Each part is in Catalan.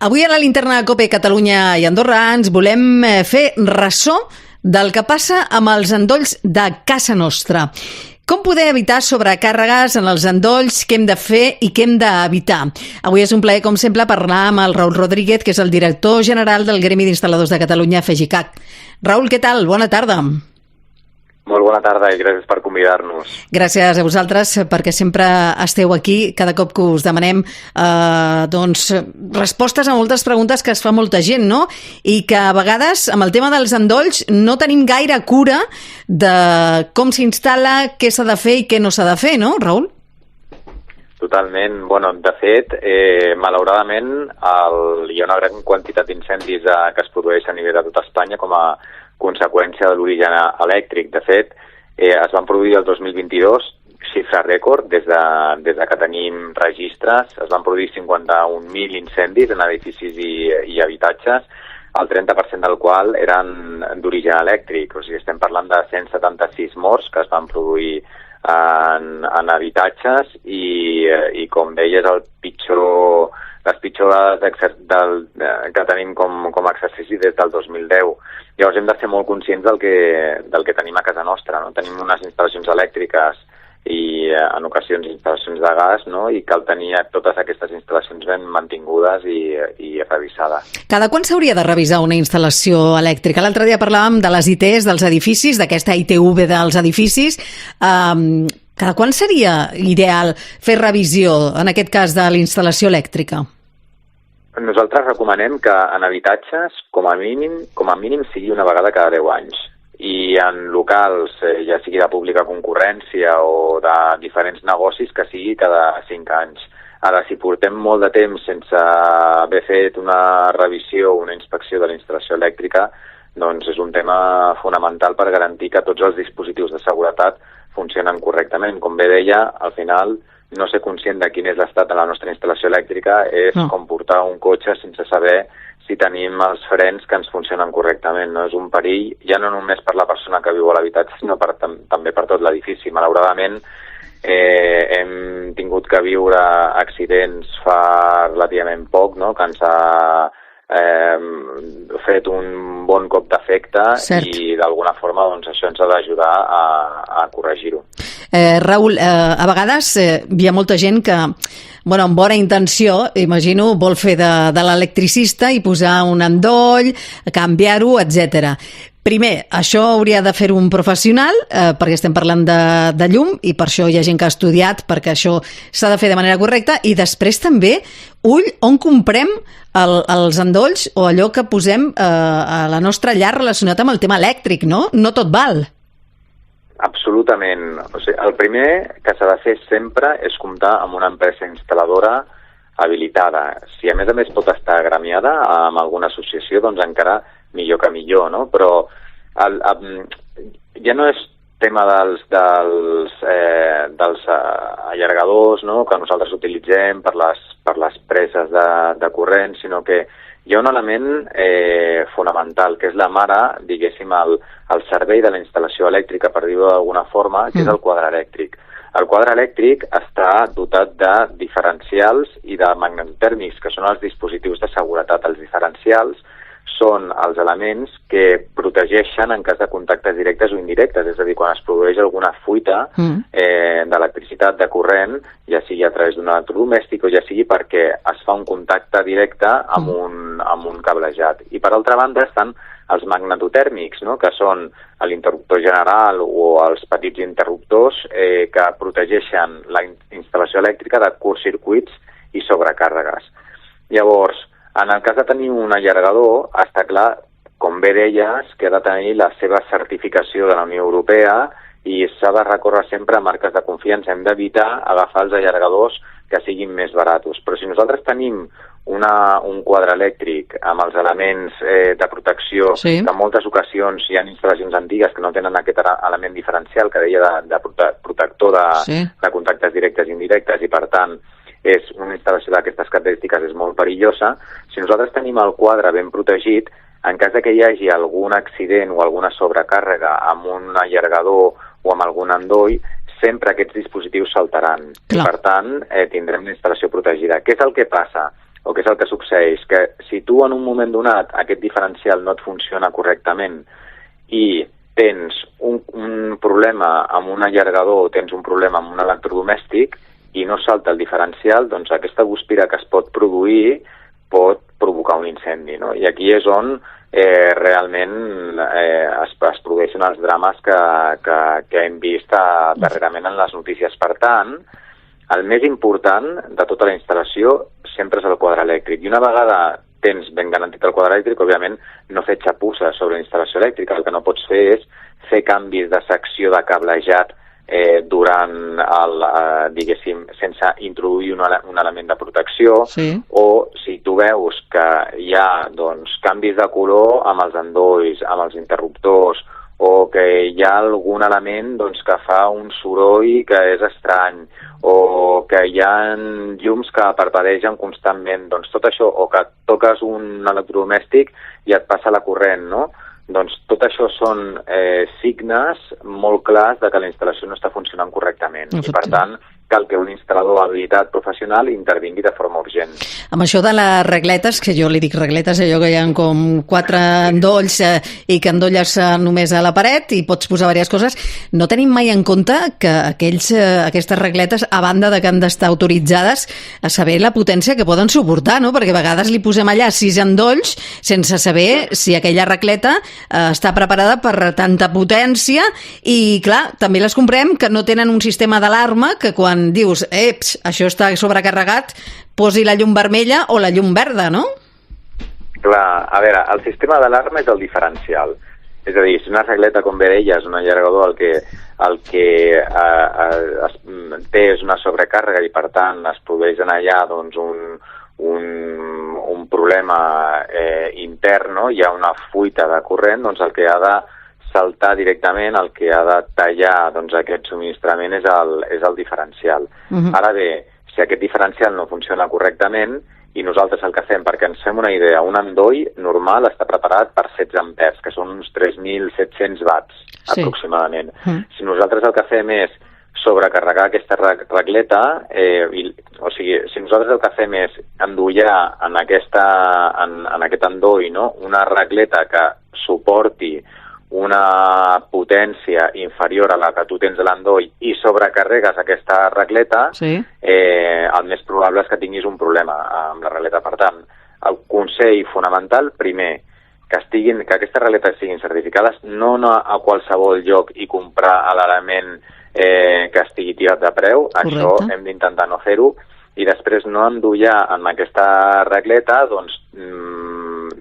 Avui a la linterna COPE Catalunya i Andorra ens volem fer ressò del que passa amb els endolls de casa nostra. Com poder evitar sobrecàrregues en els endolls, què hem de fer i què hem d'evitar? Avui és un plaer, com sempre, parlar amb el Raül Rodríguez, que és el director general del Gremi d'Instal·ladors de Catalunya, FEGICAC. Raül, què tal? Bona tarda. Molt bona tarda i gràcies per convidar-nos. Gràcies a vosaltres perquè sempre esteu aquí cada cop que us demanem respostes a moltes preguntes que es fa molta gent, no? I que a vegades amb el tema dels endolls no tenim gaire cura de com s'instal·la, què s'ha de fer i què no s'ha de fer, no, Raül? Totalment. Bueno, de fet, malauradament hi ha una gran quantitat d'incendis que es produeix a nivell de tota Espanya com a conseqüència de l'origen elèctric. De fet, es van produir el 2022 xifra rècord des de que tenim registres. Es van produir 51.000 incendis en edificis i habitatges, el 30% del qual eren d'origen elèctric. O sigui, estem parlant de 176 morts que es van produir en habitatges i com deies, les pitjors que tenim com a exercici des del 2010. Llavors hem de ser molt conscients del que tenim a casa nostra, no? Tenim unes instal·lacions elèctriques i en ocasions instal·lacions de gas, no? I cal tenir totes aquestes instal·lacions ben mantingudes i revisades. Cada quan s'hauria de revisar una instal·lació elèctrica? L'altre dia parlàvem de les ITs dels edificis, d'aquesta ITV dels edificis. Cada quan seria ideal fer revisió, en aquest cas, de la instal·lació elèctrica? Nosaltres recomanem que en habitatges, com a mínim sigui una vegada cada 10 anys. I en locals, ja sigui de pública concurrència o de diferents negocis, que sigui cada 5 anys. Ara, si portem molt de temps sense haver fet una revisió o una inspecció de la instal·lació elèctrica, doncs és un tema fonamental per garantir que tots els dispositius de seguretat funcionen correctament. Com bé deia, al final, no ser conscient de quin és l'estat de la nostra instal·lació elèctrica és com portar un cotxe sense saber si tenim els frens que ens funcionen correctament. No és un perill, ja no només per la persona que viu a l'habitatge, sinó també per tot l'edifici. Malauradament, hem tingut que viure accidents fa relativament poc, no? Que ens ha fet un bon cop d'efecte i d'alguna forma doncs, això ens ha d'ajudar a corregir-ho. Raül, a vegades hi ha molta gent que, amb bona intenció, imagino, vol fer de l'electricista i posar un endoll, canviar-ho, etc. Primer, això hauria de fer un professional, perquè estem parlant de llum, i per això hi ha gent que ha estudiat, perquè això s'ha de fer de manera correcta, i després també, on comprem els endolls o allò que posem a la nostra llar relacionat amb el tema elèctric, no? No tot val. Absolutament. O sigui, el primer que s'ha de fer sempre és comptar amb una empresa instal·ladora habilitada. Si a més pot estar agremiada amb alguna associació, doncs encara millor que millor, no? Però ja no és tema dels allargadors, no? Que nosaltres utilitzem per les preses de corrent, sinó que hi ha un element fonamental, que és la mare, diguéssim, el servei de la instal·lació elèctrica, per dir-ho d'alguna forma, que és el quadre elèctric. El quadre elèctric està dotat de diferencials i de magnetotèrmics, que són els dispositius de seguretat. Els diferencials són els elements que protegeixen en cas de contactes directes o indirectes, és a dir, quan es produeix alguna fuita d'electricitat, de corrent, ja sigui a través d'un electrodomèstic o ja sigui perquè es fa un contacte directe amb un cablejat. I per altra banda estan els magnetotèrmics, no? Que són l'interruptor general o els petits interruptors que protegeixen la instal·lació elèctrica de curtcircuits i sobrecàrregues. Llavors, en el cas de tenir un allargador, està clar, com bé deies, que ha de tenir la seva certificació de la Unió Europea i s'ha de recórrer sempre a marques de confiança. Hem d'evitar agafar els allargadors que siguin més baratos. Però si nosaltres tenim un quadre elèctric amb els elements de protecció, que en moltes ocasions hi ha instal·lacions antigues que no tenen aquest element diferencial que deia de protector de contactes directes i indirectes i per tant és una instal·lació d'aquestes característiques és molt perillosa. Si nosaltres tenim el quadre ben protegit, en cas que hi hagi algun accident o alguna sobrecàrrega amb un allargador o amb algun endoll, sempre aquests dispositius saltaran. I per tant, tindrem una instal·lació protegida. Què és el que passa? o què és el que succeeix? Que si tu en un moment donat aquest diferencial no et funciona correctament i tens un problema amb un allargador o tens un problema amb un electrodomèstic i no salta el diferencial, doncs aquesta guspira que es pot produir pot provocar un incendi, no? I aquí és on realment es produeixen els drames que hem vist darrerament en les notícies. Per tant, el més important de tota la instal·lació sempre és el quadre elèctric. I una vegada tens ben garantit el quadre elèctric, òbviament no fer xapusses sobre la instal·lació elèctrica. El que no pots fer és fer canvis de secció de cablejat durant diguéssim, sense introduir un element de protecció, sí. O si tu veus que hi ha doncs, canvis de color amb els endolls, amb els interruptors, o que hi ha algun element doncs, que fa un soroll que és estrany, o que hi ha llums que parpadegen constantment, doncs tot això, o que toques un electrodomèstic i et passa la corrent, no? Doncs tot això són signes molt clars de que la instal·lació no està funcionant correctament. I per tant, cal que un instal·lador habilitat professional intervingui de forma urgent. Amb això de les regletes, que jo li dic regletes, allò que hi ha com 4 endolls i que endolles només a la paret i pots posar diverses coses, no tenim mai en compte que aquestes regletes, a banda de que han d'estar autoritzades, a saber la potència que poden suportar, no? Perquè a vegades li posem allà 6 endolls sense saber si aquella regleta està preparada per tanta potència i, clar, també les comprem que no tenen un sistema d'alarma que quan dius, això està sobrecarregat, posi la llum vermella o la llum verda, no? Clar, a veure, el sistema d'alarma és el diferencial. És a dir, si una regleta, com bé deies, un allargador, el que té és una sobrecàrrega i, per tant, es produeix en allà doncs, un problema intern, no? Hi ha una fuita de corrent, doncs el que ha de saltar directament, el que ha de tallar doncs, aquest subministrament és el diferencial. Ara bé, si aquest diferencial no funciona correctament i nosaltres el que fem, perquè ens fem una idea, un endoll normal està preparat per 16 amperes, que són uns 3.700 watts aproximadament. Si nosaltres el que fem és sobrecarregar aquesta regleta, o sigui, si nosaltres el que fem és endollar en aquest endoll, no? Una regleta que suporti una potència inferior a la que tu tens a l'endoll i sobrecarregues aquesta regleta, el més probable és que tinguis un problema amb la regleta. Per tant, el consell fonamental, primer, que aquestes regletes siguin certificades, no a qualsevol lloc i comprar l'element que estigui tirat de preu. Correcte. Això hem d'intentar no fer-ho, i després no endollar en aquesta regleta doncs,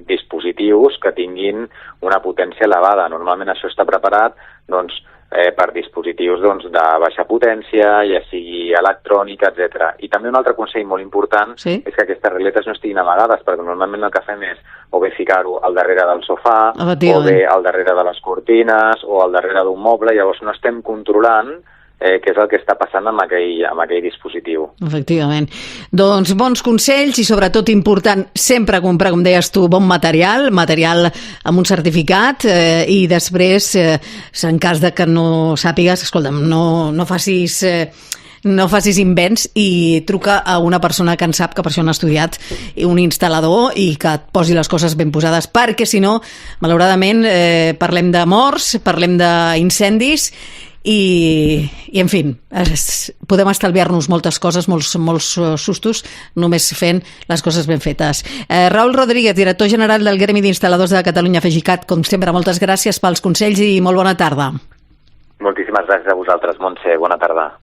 dispositius que tinguin una potència elevada. Normalment això està preparat doncs, per dispositius doncs, de baixa potència, ja sigui electrònica, etc. I també un altre consell molt important és que aquestes regletes no estiguin amagades, perquè normalment el que fem és o bé ficar-ho al darrere del sofà, o bé al darrere de les cortines, o al darrere d'un moble, llavors no estem controlant què és el que està passant amb aquell dispositiu. Efectivament. Doncs bons consells i sobretot important sempre comprar, com deies tu, bon material amb un certificat i després, en cas de que no sàpigues, escolta'm, no facis invents i truca a una persona que en sap, que per això han estudiat, un instal·lador, i que et posi les coses ben posades, perquè si no, malauradament, parlem de morts, parlem d'incendis i en fi, podem estalviar-nos moltes coses, molts sustos, només fent les coses ben fetes. Raül Rodríguez, director general del Gremi d'Instal·ladors de Catalunya, FEGICAT, com sempre, moltes gràcies pels consells i molt bona tarda. Moltíssimes gràcies a vosaltres, Montse. Bona tarda.